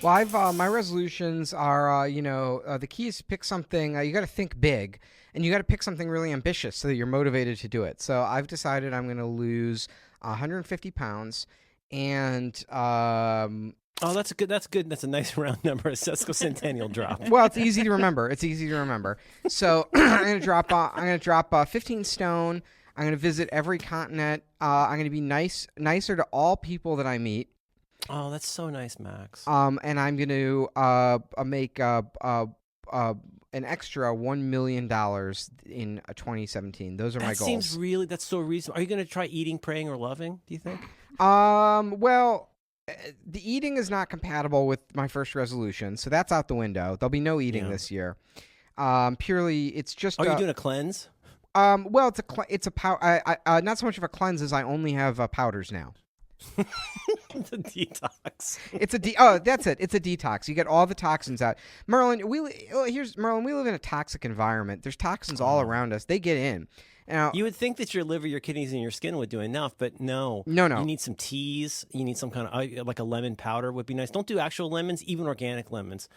Well, my resolutions are, the key is to pick something. You got to think big, and you got to pick something really ambitious so that you're motivated to do it. So I've decided I'm going to lose 150 pounds, and oh, that's good. That's good. That's a nice round number. A sesquicentennial drop. Well, it's easy to remember. So I'm gonna drop 15 stone. I'm gonna visit every continent. I'm gonna be nicer to all people that I meet. Oh, that's so nice, Max. And I'm going to make an extra $1 million in 2017. Those are my goals. That's so reasonable. Are you going to try eating, praying, or loving, do you think? Well, the eating is not compatible with my first resolution, so that's out the window. There'll be no eating this year. Purely, it's just... Are you doing a cleanse? Well, it's a not so much of a cleanse as I only have powders now. It's a detox. That's it. It's a detox. You get all the toxins out. Merlin, we live in a toxic environment. There's toxins all around us. They get in. Now, you would think that your liver, your kidneys, and your skin would do enough, but no. No. You need some teas. You need some kind of like a lemon powder would be nice. Don't do actual lemons, even organic lemons.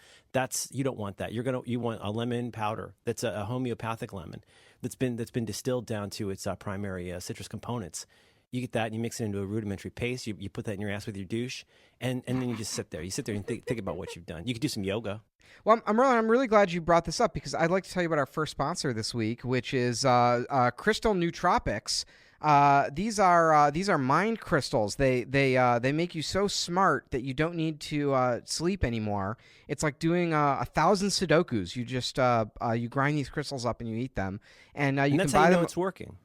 You don't want that. You want a lemon powder that's a homeopathic lemon that's been distilled down to its primary citrus components. You get that and you mix it into a rudimentary paste. You put that in your ass with your douche, and then you just sit there. You sit there and think about what you've done. You could do some yoga. Well, Merlin, I'm really glad you brought this up because I'd like to tell you about our first sponsor this week, which is Crystal Nootropics. These are mind crystals. They make you so smart that you don't need to sleep anymore. It's like doing 1,000 Sudokus. You just you grind these crystals up and you eat them, and you that's can buy how you know them. it's working.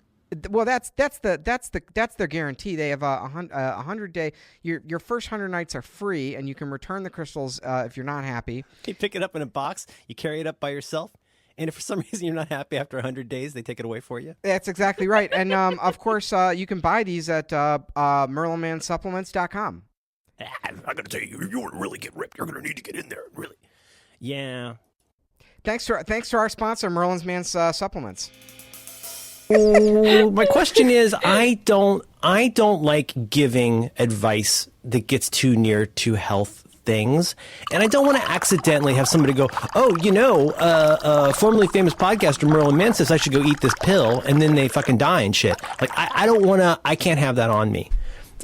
Well, that's their guarantee. They have a 100-day. Your first 100 nights are free, and you can return the crystals if you're not happy. You pick it up in a box. You carry it up by yourself. And if for some reason you're not happy after 100 days, they take it away for you. That's exactly right. And of course, you can buy these at merlinmansupplements.com. I'm going to tell you, you want to really get ripped, you're going to need to get in there, really. Yeah. Thanks to our sponsor, Merlin's Man's Supplements. My question is, I don't like giving advice that gets too near to health things, and I don't want to accidentally have somebody go, formerly famous podcaster Merlin Mann says I should go eat this pill, and then they fucking die and shit. Like, I can't have that on me.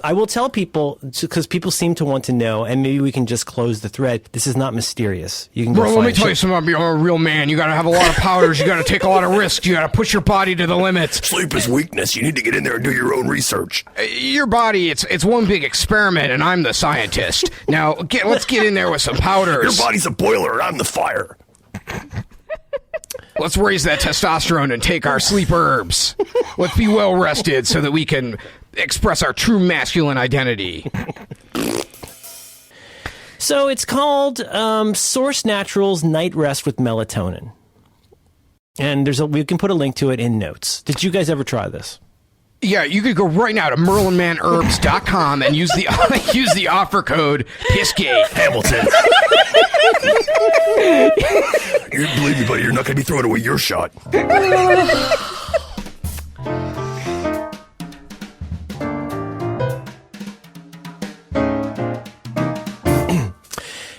I will tell people, because people seem to want to know, and maybe we can just close the thread. This is not mysterious. You can go Bro, let me tell you something. You're a real man. You got to have a lot of powders. You got to take a lot of risks. You got to push your body to the limits. Sleep is weakness. You need to get in there and do your own research. Your body, it's one big experiment, and I'm the scientist. Now, let's get in there with some powders. Your body's a boiler, and I'm the fire. Let's raise that testosterone and take our sleep herbs. Let's be well rested so that we can express our true masculine identity. So it's called Source Naturals Night Rest with Melatonin. And we can put a link to it in notes. Did you guys ever try this? Yeah, you could go right now to merlinmanherbs.com and use the offer code PISSGATE. Hamilton. You believe me, buddy, you're not going to be throwing away your shot.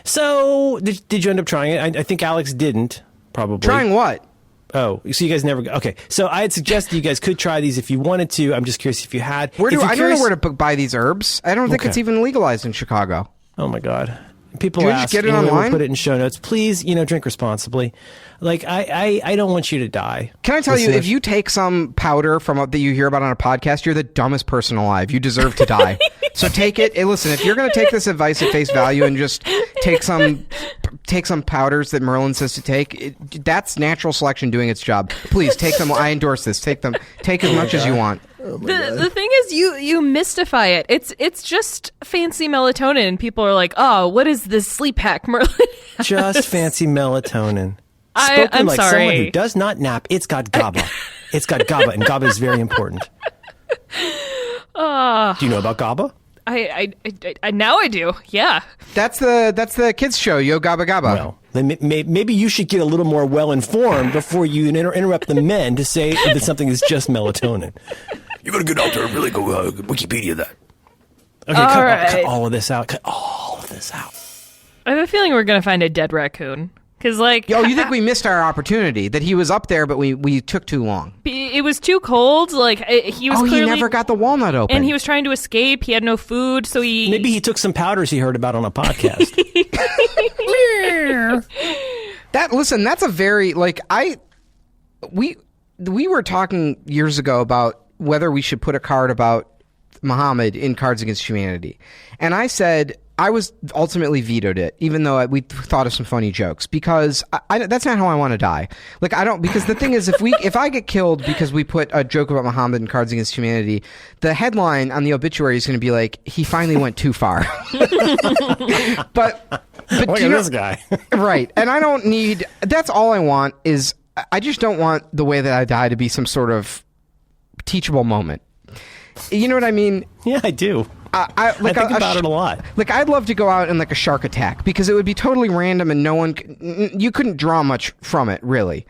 So, did you end up trying it? I think Alex didn't, probably. Trying what? Oh, so you guys never... Okay, so I had suggested you guys could try these if you wanted to. I'm just curious if you had. I don't know where to buy these herbs. I don't think it's even legalized in Chicago. Oh, my God. People Can you ask, just get it online? We'll put it in show notes. Please, drink responsibly. Like, I don't want you to die. Can I tell you, if you take some powder that you hear about on a podcast, you're the dumbest person alive. You deserve to die. So take it. Hey, listen, if you're going to take this advice at face value and just take some powders that Merlin says to take, that's natural selection doing its job. Please take them. I endorse this. Take them. Take as much as you want. Oh the thing is, you mystify it. It's just fancy melatonin. People are like, oh, what is this sleep hack, Merlin? Just fancy melatonin. I'm like sorry. Someone who does not nap. It's got GABA. It's got GABA, and GABA is very important. Do you know about GABA? I now I do. Yeah. That's the kids show, Yo Gabba Gabba. Well, then maybe you should get a little more well informed before you interrupt the men to say that something is just melatonin. You got to get out there and really go Wikipedia that. Okay, cut all of this out. Cut all of this out. I have a feeling we're going to find a dead raccoon. Because, like... Oh, you think we missed our opportunity? That he was up there, but we took too long? It was too cold. Like, he was clearly... he never got the walnut open. And he was trying to escape. He had no food, so he... Maybe he took some powders he heard about on a podcast. Listen, that's a very, like, we were talking years ago about whether we should put a card about Muhammad in Cards Against Humanity. And I said... I was ultimately vetoed it, even though we thought of some funny jokes, because that's not how I want to die. Like, I don't, because the thing is, if I get killed because we put a joke about Muhammad in Cards Against Humanity, the headline on the obituary is going to be like, he finally went too far. but Look at this guy. Right. And I don't need, that's all I want is, I just don't want the way that I die to be some sort of teachable moment. You know what I mean? Yeah, I do. I think about it a lot. Like, I'd love to go out in like a shark attack because it would be totally random and you couldn't draw much from it, really.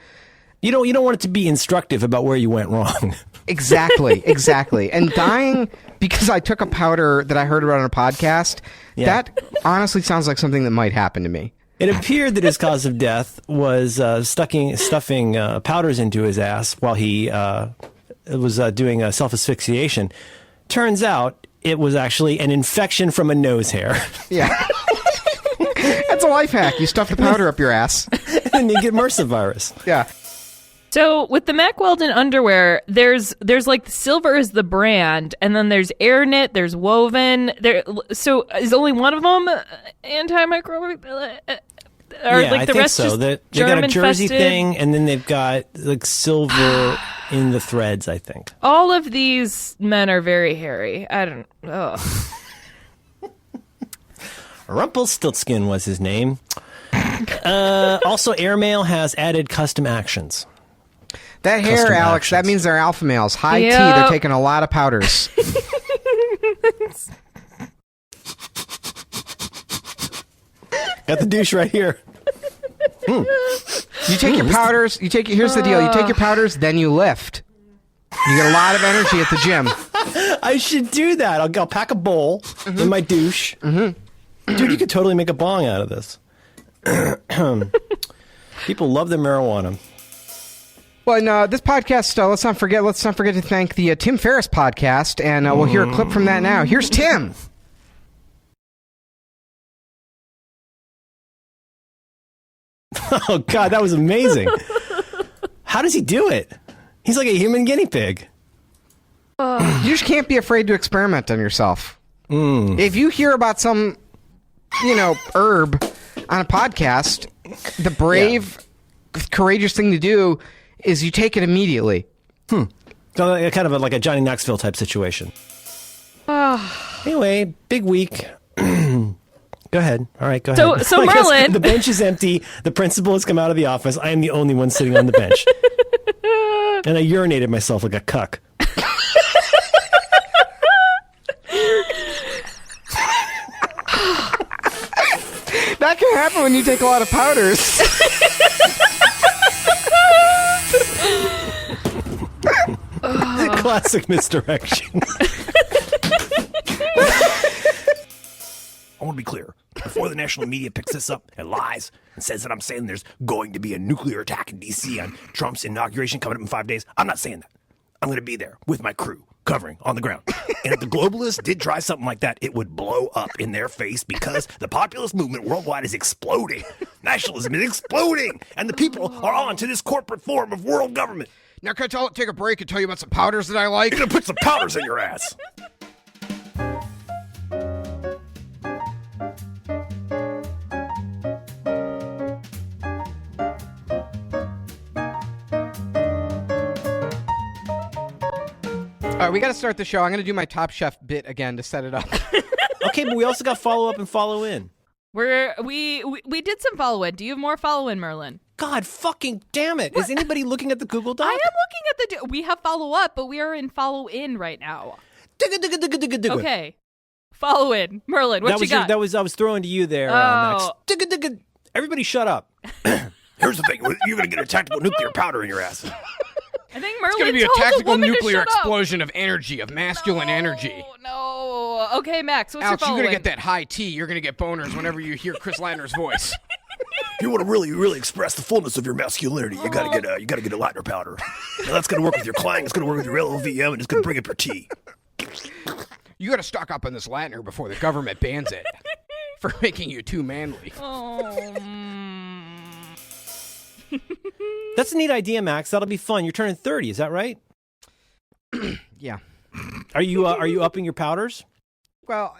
You don't want it to be instructive about where you went wrong. Exactly. And dying because I took a powder that I heard about on a podcast, that honestly sounds like something that might happen to me. It appeared that his cause of death was stuffing powders into his ass while he was doing self-asphyxiation. Turns out it was actually an infection from a nose hair. Yeah. That's a life hack. You stuff the powder up your ass. And you get MRSA virus. Yeah. So with the Mack Weldon underwear, there's like silver is the brand, and then there's air knit, there's woven. So is only one of them antimicrobial? Or Yeah, like I the think rest so. just They got a jersey germ-infested? thing, and then they've got like silver in the threads, I think. All of these men are very hairy. I don't. Ugh. Rumpelstiltskin was his name. Also, Airmail has added custom actions. That hair, Custom Alex, that actions. means they're alpha males. High T, Yep. they're taking a lot of powders. Got the douche right here. You take your powders, here's the deal. You take your powders, then you lift. You get a lot of energy at the gym. I should do that. I'll pack a bowl in my douche. Mm-hmm. Dude, you could totally make a bong out of this. People love their marijuana. Well, and this podcast, let's not forget to thank the Tim Ferriss podcast, and we'll hear a clip from that now. Here's Tim. Oh, God, that was amazing. How does he do it? He's like a human guinea pig. You just can't be afraid to experiment on yourself. If you hear about some, herb on a podcast, the brave, courageous thing to do is you take it immediately. So, kind of like a Johnny Knoxville type situation. Anyway, big week. Go ahead. All right, go ahead. So I guess Merlin. the bench is empty. The principal has come out of the office. I am the only one sitting on the bench. And I urinated myself like a cuck. That can happen when you take a lot of powders. Classic misdirection. I want to be clear. Before the national media picks this up and lies and says that I'm saying there's going to be a nuclear attack in D.C. on Trump's inauguration coming up in 5 days, I'm not saying that. I'm going to be there with my crew, covering on the ground. And if the globalists did try something like that, it would blow up in their face because the populist movement worldwide is exploding. Nationalism is exploding. And the people are on to this corporate form of world government. Now, can I take a break and tell you about some powders that I like? You're going to put some powders in your ass. All right, we got to start the show. I'm going to do my Top Chef bit again to set it up. Okay, but we also got follow up and follow in. We did some follow in. Do you have more follow in, Merlin? God fucking damn it. Is anybody looking at the Google Doc? I am looking at we have follow up, but we are in follow in right now. Dugga, dugga, dugga, dugga, dugga. Okay. Follow in. Merlin, what you got? I was throwing to you there, Max. Dugga, dugga. Everybody shut up. Here's the thing. You're going to get a tactical nuclear powder in your ass. I think Merlin It's going to be a told the tactical woman to nuclear shut up. explosion of energy, of masculine energy. No. Okay, Max, what's Alex, your you're following? going to get that high T. You're going to get boners whenever you hear Chris Landner's voice. You want to really express the fullness of your masculinity. You gotta get a lightner powder. Now that's gonna work with your clang. It's gonna work with your LLVM, and it's gonna bring up your T. You got to stock up on this Lantner before the government bans it for making you too manly. That's a neat idea, Max. That'll be fun. You're turning 30, is that right? Yeah. Are you upping your powders? Well,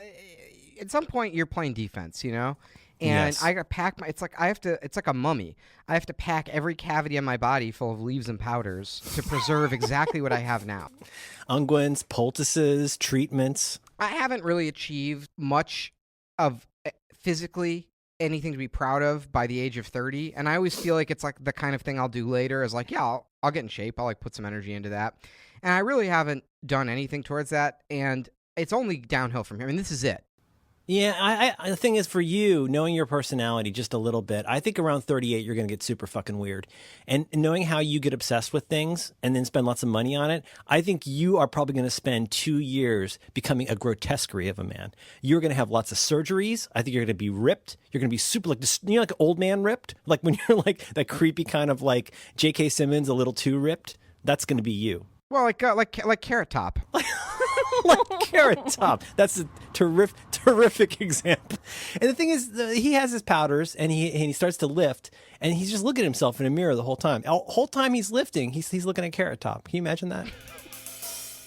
at some point you're playing defense, you know? And Yes. I got to pack my. It's like a mummy. I have to pack every cavity in my body full of leaves and powders to preserve exactly what I have now. Unguents, poultices, treatments. I haven't really achieved much of physically anything to be proud of by the age of 30, and I always feel like it's like the kind of thing I'll do later is like, yeah, I'll get in shape. I'll like put some energy into that, and I really haven't done anything towards that, and it's only downhill from here. I mean, this is it. Yeah, the thing is for you, knowing your personality just a little bit, I think around 38 you're going to get super fucking weird. And knowing how you get obsessed with things and then spend lots of money on it, I think you are probably going to spend 2 years becoming a grotesquerie of a man. You're going to have lots of surgeries. I think you're going to be ripped. You're going to be super like this, you know, like old man ripped, like when you're like that creepy kind of like J.K. Simmons, a little too ripped. That's going to be you. Well, like Carrot Top. Like Carrot Top. That's a terrific example. And the thing is, he has his powders, and he starts to lift, and he's just looking at himself in a mirror the whole time. The whole time he's lifting, he's looking at Carrot Top. Can you imagine that?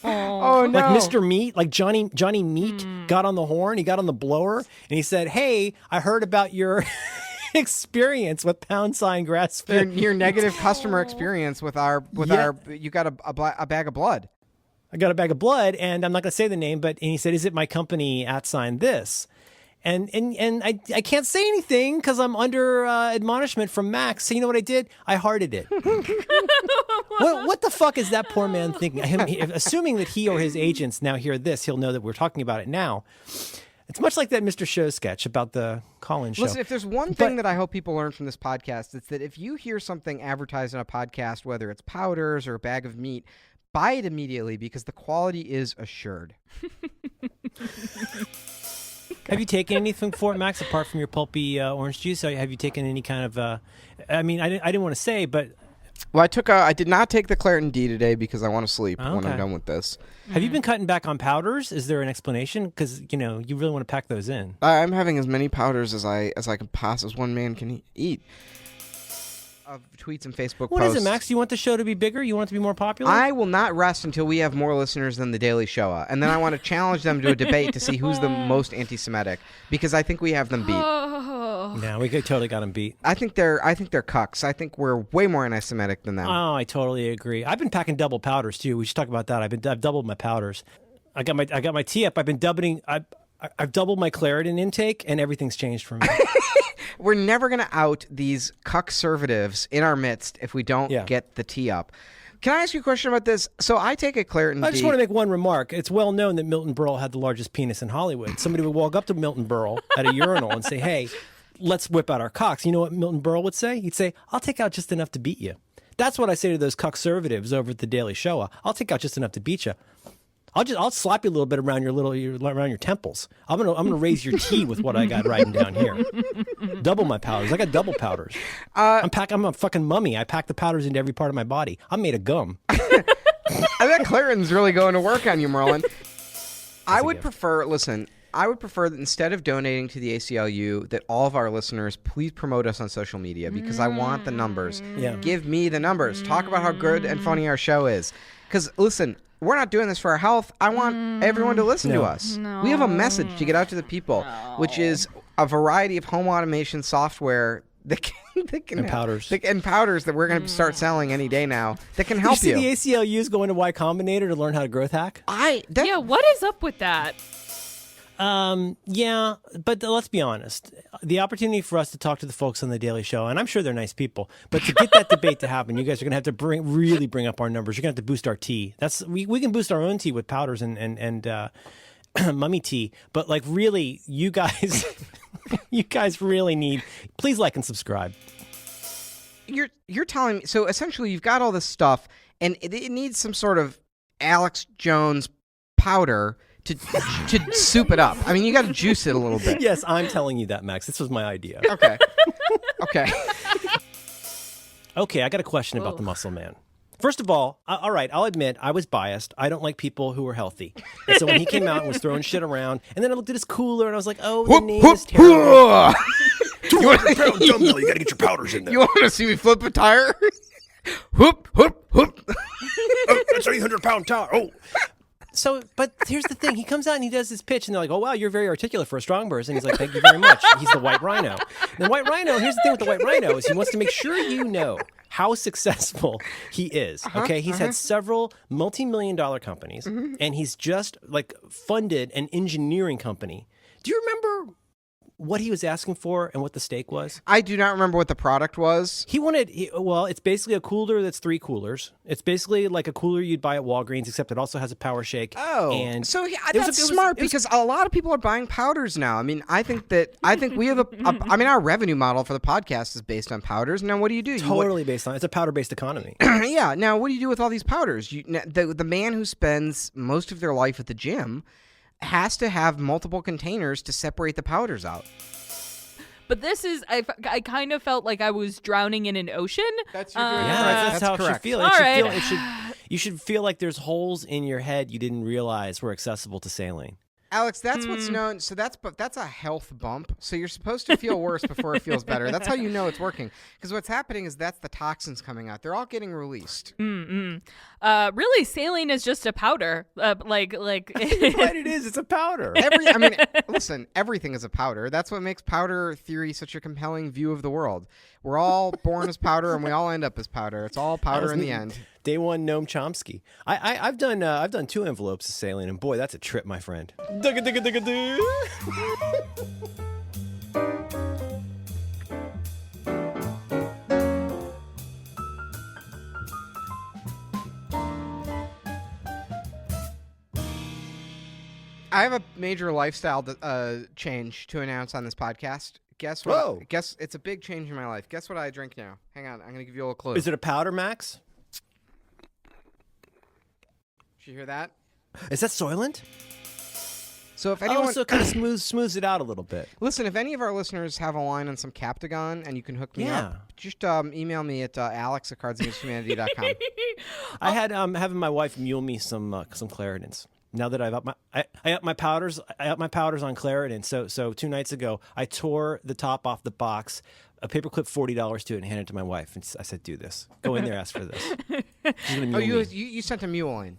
Oh no! Like Mr. Meat, like Johnny Meat got on the horn, he got on the blower, and he said, "Hey, I heard about your experience with # grass fed." Your negative customer experience with our you got a bag of blood. I got a bag of blood, and I'm not going to say the name, but and he said, "Is it my company @ this?" And I can't say anything because I'm under admonishment from Max. So you know what I did? I hearted it. What the fuck is that poor man thinking? Assuming that he or his agents now hear this, he'll know that we're talking about it now. It's much like that Mr. Show sketch about the call-in show. Listen, if there's one thing that I hope people learn from this podcast, it's that if you hear something advertised on a podcast, whether it's powders or a bag of meat, buy it immediately because the quality is assured. Have you taken anything for it, Max, apart from your pulpy orange juice? Have you taken any kind of? I mean, I didn't want to say, but Well, I did not take the Claritin D today because I want to sleep when Okay. I'm done with this. have you been cutting back on powders? Is there an explanation? Because you really want to pack those in. I'm having as many powders as I can as one man can eat. Of tweets and Facebook What posts. is it, Max? Do you want the show to be bigger? You want it to be more popular? I will not rest until we have more listeners than The Daily Show. And then I want to challenge them to a debate to see who's the most anti-Semitic, because I think we have them beat. Yeah, we totally got them beat. I think they're cucks. I think we're way more anti-Semitic than them. Oh, I totally agree. I've been packing double powders too. We should talk about that. I've doubled my powders. I got my tea up. I've been doubling. I've doubled my Claritin intake, and everything's changed for me. We're never going to out these cuck-servatives in our midst if we don't Yeah. get the tea up. Can I ask you a question about this? So I take a Claritin I just D. want to make one remark. It's well known that Milton Berle had the largest penis in Hollywood. Somebody would walk up to Milton Berle at a urinal and say, "Hey, let's whip out our cocks." You know what Milton Berle would say? He'd say, "I'll take out just enough to beat you." That's what I say to those cuck-servatives over at the Daily Show. I'll take out just enough to beat you. I'll slap you a little bit around your temples. I'm gonna raise your T with what I got riding down here. Double my powders. I got double powders. I'm a fucking mummy. I pack the powders into every part of my body. I'm made of gum. I bet Claritin's really going to work on you, Merlin. I would prefer that instead of donating to the ACLU, that all of our listeners please promote us on social media because I want the numbers. Yeah. Give me the numbers. Talk about how good and funny our show is. Because, listen, we're not doing this for our health. I want everyone to listen to us. We have a message to get out to the people, which is a variety of home automation software that can And powders. and powders that we're going to start selling any day now that can Did help you you. see the ACLU's going to Y Combinator to learn how to growth hack? Yeah, what is up with that? Yeah, but let's be honest. The opportunity for us to talk to the folks on the Daily Show, and I'm sure they're nice people, but to get that debate to happen, you guys are going to have to really bring up our numbers. You're going to have to boost our tea. We can boost our own tea with powders and mummy tea, but like really, you guys, you guys really need. Please like and subscribe. You're telling me, so essentially you've got all this stuff and it needs some sort of Alex Jones powder to soup it up. I mean, you got to juice it a little bit. Yes, I'm telling you that, Max. This was my idea. Okay. Okay. Okay, I got a question about the Muscle Man. First of all right, I'll admit I was biased. I don't like people who are healthy. And so when he came out and was throwing shit around, and then I looked at his cooler and I was like, oh, the name is terrible. 200-pound dumbbell. You got to get your powders in there. You want to see me flip a tire? Whoop, whoop, whoop. Oh, that's 800-pound tire. Oh. So, but here's the thing. He comes out and he does this pitch, and they're like, oh, wow, you're very articulate for a strong person. He's like, thank you very much. He's the White Rhino. And the White Rhino, here's the thing with the White Rhino is he wants to make sure you know how successful he is. Okay, he's had several multi-million-dollar companies, and he's just like funded an engineering company. Do you remember what he was asking for and what the stake was? I do not remember what the product was. He wanted, well, it's basically a cooler that's 3 coolers. It's basically like a cooler you'd buy at Walgreens, except it also has a power shake. Oh, and so that's smart because a lot of people are buying powders now. I mean, I think we have I mean, our revenue model for the podcast is based on powders. Now, what do you do? Totally based on, it's a powder-based economy. Yeah. Now, what do you do with all these powders? The man who spends most of their life at the gym has to have multiple containers to separate the powders out. But this is, I kind of felt like I was drowning in an ocean. That's That's how it should feel. All right. You should feel like there's holes in your head you didn't realize were accessible to sailing. Alex, that's what's known. So that's a health bump. So you're supposed to feel worse before it feels better. That's how you know it's working. Because what's happening is that's the toxins coming out. They're all getting released. Really, saline is just a powder. Like. But it is. It's a powder. Listen, everything is a powder. That's what makes powder theory such a compelling view of the world. We're all born as powder, and we all end up as powder. It's all powder in the end. Day one, Noam Chomsky. I've done 2 envelopes of saline, and boy, that's a trip, my friend. Dugga dugga dugga I have a major lifestyle change to announce on this podcast. Guess what? Whoa. Guess it's a big change in my life. Guess what I drink now? Hang on, I'm gonna give you a little clue. Is it a powder, Max? Did you hear that? Is that Soylent? So if anyone, so it kind of smooths it out a little bit. listen, if any of our listeners have a line on some Captagon and you can hook me up, just email me at alex@cardsagainsthumanity.com. I had having my wife mule me some Claritins. Now that I've upped I upped my powders on Claritin. So 2 nights ago, I tore the top off the box, a paperclip $40 to it, and handed it to my wife. And I said, "Do this. Go in there, ask for this." She's gonna mule me. You sent a mule in.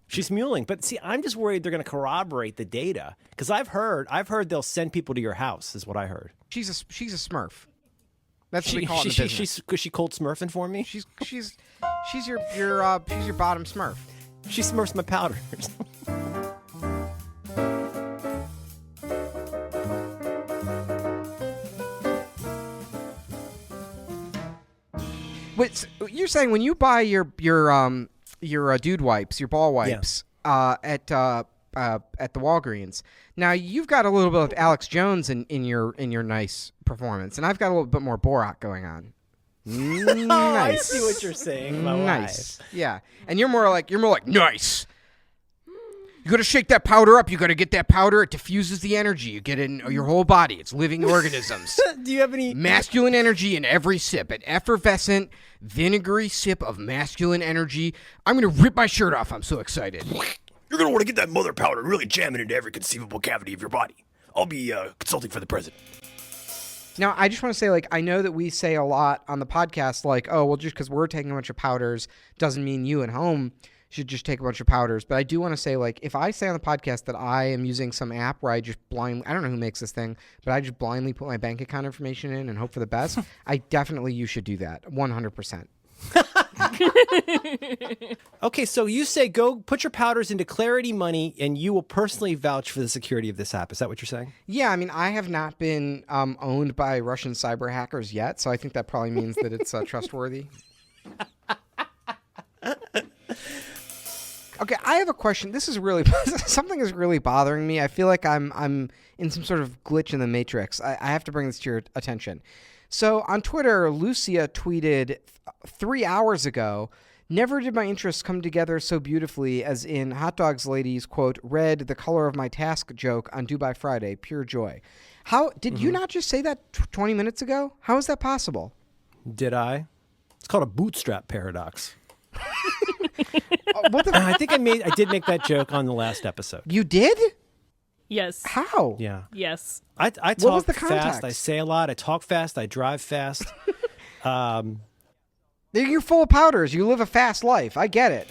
She's muling, but see, I'm just worried they're going to corroborate the data because I've heard they'll send people to your house. Is what I heard. She's a Smurf. That's what we call it in the business. She cold Smurfing for me. She's your bottom Smurf. She smurfs my powders. Wait, so you're saying when you buy your dude wipes, your ball wipes, at the Walgreens. Now you've got a little bit of Alex Jones in your nice performance, and I've got a little bit more Borat going on. Nice. I see what you're saying. Nice. Yeah, and you're more like nice. You got to shake that powder up. You got to get that powder. It diffuses the energy. You get it in your whole body. It's living organisms. Do you have any masculine energy in every sip? An effervescent, vinegary sip of masculine energy. I'm going to rip my shirt off. I'm so excited. You're going to want to get that mother powder and really jam it into every conceivable cavity of your body. I'll be consulting for the president. Now, I just want to say, I know that we say a lot on the podcast, oh, well, just because we're taking a bunch of powders doesn't mean you at home should just take a bunch of powders. But I do want to say, if I say on the podcast that I am using some app where I just blindly, I don't know who makes this thing, but I just blindly put my bank account information in and hope for the best, you should do that, 100%. Okay, so you say go put your powders into Clarity Money and you will personally vouch for the security of this app. Is that what you're saying? Yeah, I mean, I have not been owned by Russian cyber hackers yet, so I think that probably means that it's trustworthy. Okay, I have a question. This is really something is really bothering me. I feel like I'm in some sort of glitch in the matrix. I have to bring this to your attention. So on Twitter, Lucia tweeted 3 hours ago Never did my interests come together so beautifully as in Hot Dogs Ladies, quote, read the color of my task joke on Do by Friday. Pure joy. How did you not just say that 20 minutes ago? How is that possible? Did I? It's called a bootstrap paradox. What the I think I did make that joke on the last episode. You did? Yes. How? Yeah. Yes. I What was talk the fast. context? I say a lot. I talk fast. I drive fast. You're full of powders. You live a fast life. I get it.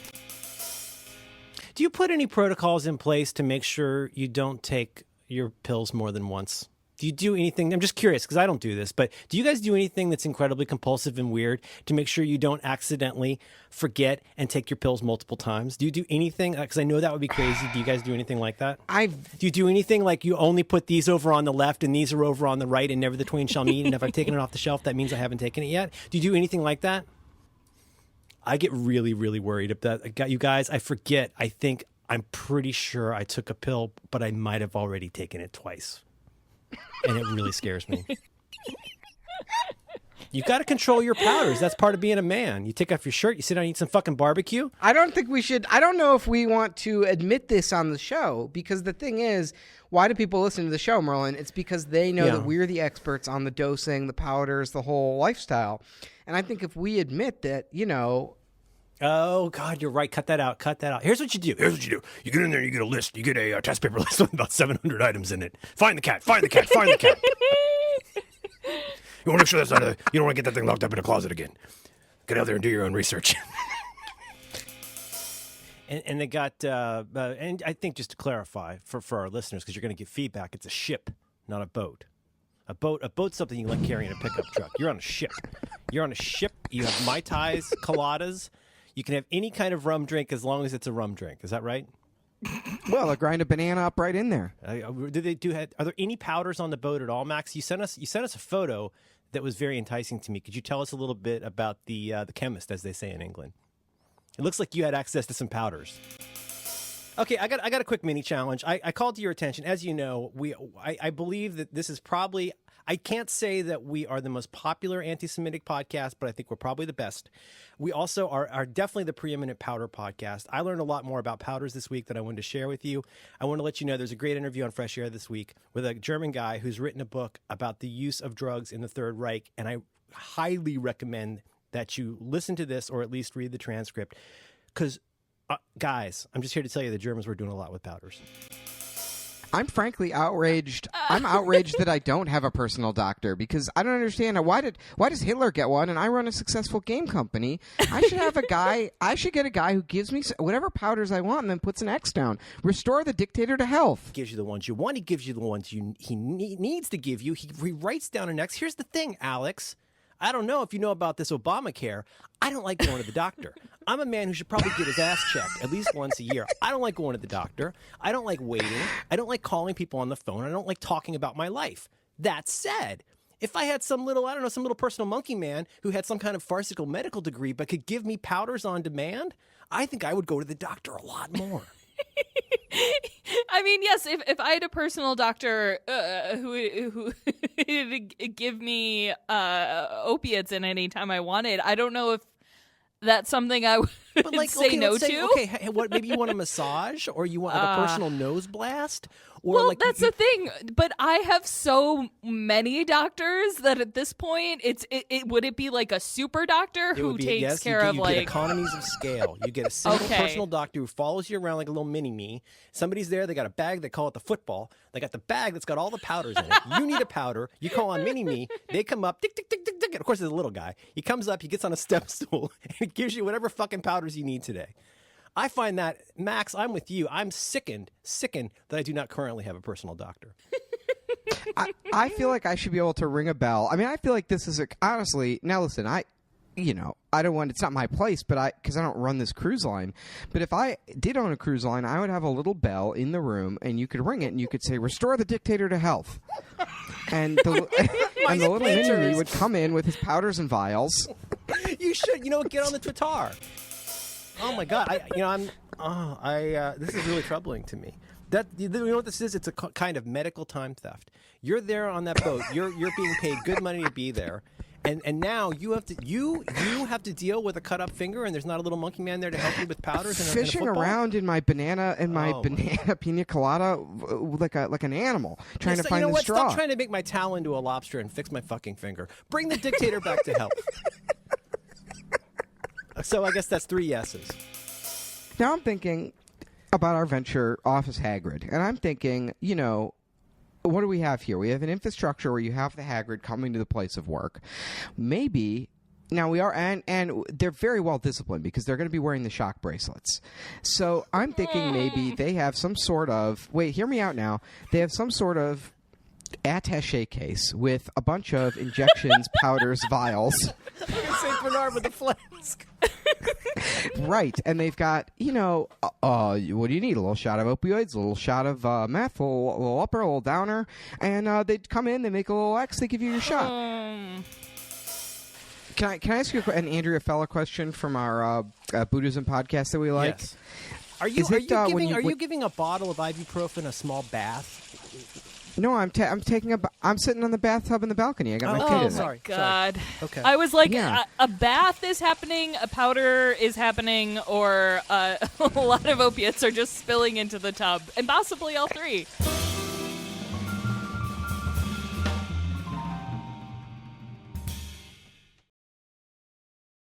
Do you put any protocols in place to make sure you don't take your pills more than once? Do you do anything? I'm just curious because I don't do this, but do you guys do anything that's incredibly compulsive and weird to make sure you don't accidentally forget and take your pills multiple times? Do you do anything? Because I know that would be crazy. Do you guys do anything like that? Do you do anything like you only put these over on the left and these are over on the right and never the twain shall meet? And if I've taken it off the shelf, that means I haven't taken it yet. Do you do anything like that? I get really, really worried about you guys. I forget. I'm pretty sure I took a pill, but I might have already taken it twice. And it really scares me. You got to control your powders. That's part of being a man. You take off your shirt, you sit down and eat some fucking barbecue. I don't think we should. I don't know if we want to admit this on the show because the thing is, why do people listen to the show, Merlin? It's because they know that we're the experts on the dosing, the powders, the whole lifestyle. And I think if we admit that, Oh, God, you're right. Cut that out. Cut that out. Here's what you do. You get in there, you get a list. You get a test paper list with about 700 items in it. Find the cat. Find the cat. Find the cat. You want to make sure that's not you don't want to get that thing locked up in a closet again. Get out there and do your own research. And they got, and I think just to clarify for our listeners, because you're going to get feedback, it's a ship, not a boat. A boat's something you like carrying in a pickup truck. You're on a ship. You have Mai Tais, coladas. You can have any kind of rum drink as long as it's a rum drink. Is that right? well, I grind a banana up right in there. Are there any powders on the boat at all, Max? You sent us a photo that was very enticing to me. Could you tell us a little bit about the chemist, as they say in England? It looks like you had access to some powders. Okay, I got a quick mini challenge. I called to your attention. As you know, I believe that this is probably, I can't say that we are the most popular anti-Semitic podcast, but I think we're probably the best. We also are definitely the preeminent powder podcast. I learned a lot more about powders this week that I wanted to share with you. I want to let you know there's a great interview on Fresh Air this week with a German guy who's written a book about the use of drugs in the Third Reich, and I highly recommend that you listen to this or at least read the transcript because guys, I'm just here to tell you the Germans were doing a lot with powders. I'm frankly outraged. I'm outraged that I don't have a personal doctor because I don't understand why does Hitler get one and I run a successful game company? I should have a guy. I should get a guy who gives me whatever powders I want and then puts an X down. Restore the dictator to health. He gives you the ones you want. He gives you the ones he needs to give you. He writes down an X. Here's the thing, Alex. I don't know if you know about this Obamacare. I don't like going to the doctor. I'm a man who should probably get his ass checked at least once a year. I don't like going to the doctor. I don't like waiting. I don't like calling people on the phone. I don't like talking about my life. That said, if I had some little personal monkey man who had some kind of farcical medical degree but could give me powders on demand, I think I would go to the doctor a lot more. I mean, yes, if I had a personal doctor who would give me opiates in any time I wanted, I don't know if that's something I would say no to. Okay, maybe you want a massage or you want a personal nose blast? Or well, that's the thing. But I have so many doctors that at this point, would it be like a super doctor who takes care of you like get economies of scale. You get a single personal doctor who follows you around like a little mini-me. Somebody's there. They got a bag. They call it the football. They got the bag that's got all the powders in it. You need a powder. You call on mini-me. They come up. Tick, tick, tick, tick, tick. And of course, there's a little guy. He comes up. He gets on a step stool and he gives you whatever fucking powders you need today. I find that, Max, I'm with you. I'm sickened that I do not currently have a personal doctor. I feel like I should be able to ring a bell. I mean, I feel like this is honestly. Now, listen, I don't want. It's not my place, but because I don't run this cruise line. But if I did own a cruise line, I would have a little bell in the room, and you could ring it, and you could say, "Restore the dictator to health." And the little mini would come in with his powders and vials. You should, get on the Twitter. Oh my God! This is really troubling to me. You know what this is? It's a kind of medical time theft. You're there on that boat. You're being paid good money to be there, and now you have to deal with a cut up finger, and there's not a little monkey man there to help you with powders. And Fishing and a football? around in my banana pina colada like an animal, trying to find you know the what? straw. Stop trying to make my towel into a lobster and fix my fucking finger. Bring the dictator back to health. So I guess that's 3 yeses. Now I'm thinking about our venture Office Hagrid, and I'm thinking, what do we have here? We have an infrastructure where you have the Hagrid coming to the place of work. Maybe now we are, and they're very well disciplined because they're going to be wearing the shock bracelets. So I'm thinking maybe they have some sort of hear me out now. They have some sort of attaché case with a bunch of injections, powders, vials. St. Bernard with a flask. Right, and they've got, what do you need? A little shot of opioids, a little shot of meth, a little upper, a little downer, and they'd come in, they make a little X, they give you your shot. Can I ask you an Andrea Fella question from our Buddhism podcast that we like? Yes. Are you giving a bottle of ibuprofen a small bath? No, I'm sitting on the bathtub in the balcony. I got my kid in sorry. God. Okay. I was like, Yeah. a bath is happening, a powder is happening, or a lot of opiates are just spilling into the tub, and possibly all three.